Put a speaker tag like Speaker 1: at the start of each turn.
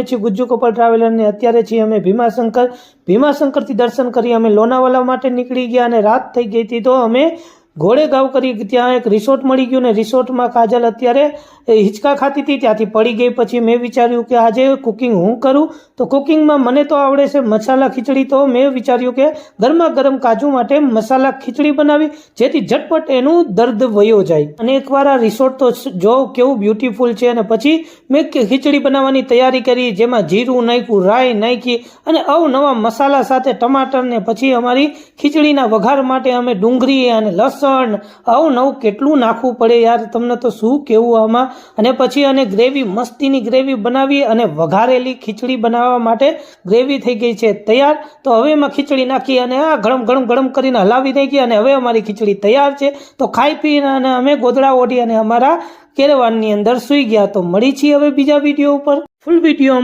Speaker 1: છીએ Gujju couple traveller ને અત્યારે છીએ અમે ભીમાશંકરથી દર્શન કરી અમે લોનાવાલા માટે નીકળી ગયા અને રાત થઈ ગઈ હતી તો અમે ઘોડેગાંવ કરી ત્યાં એક રિસોર્ટ મળી ગયું ને રિસોર્ટમાં કાજલ અત્યારે હિંચકા ખાતી હતી ત્યાંથી પડી ગઈ. પછી મેં વિચાર્યું કે આજે કુકિંગ હું કરું તો કુકિંગમાં મને તો આવડે છે મસાલા ખીચડી, તો મેં વિચાર્યું કે ગરમા ગરમ કાજુ માટે મસાલા ખીચડી બનાવી જેથી ઝટપટ એનું દર્દ વયો જાય. અને એકવાર આ રિસોર્ટ તો જો કેવું બ્યુટીફુલ છે. અને પછી મેં ખીચડી બનાવવાની તૈયારી કરી, જેમાં જીરું નાખ્યું, રાઈ નાખી અને અવનવા મસાલા સાથે ટમાટર ને પછી અમારી ખીચડીના વઘાર માટે અમે ડુંગળી અને લસણ નવું કેટલું નાખવું પડે યાર, તમને તો શું કેવું આમાં. અને પછી અને ગ્રેવી, મસ્તીની ગ્રેવી બનાવી અને વઘારેલી ખીચડી બનાવવા માટે ગ્રેવી થઈ ગઈ છે તૈયાર. તો હવે એમાં ખીચડી નાખી અને આ ગરમ ગરમ ગરમ કરીને હલાવી નાખી અને હવે અમારી ખીચડી તૈયાર છે. તો ખાઈ પીને અને અમે ગોદડા ઓઢી અને અમારા કેરવાનની અંદર સૂઈ ગયા. તો મળી છીએ હવે બીજા વિડીયો ઉપર. Full video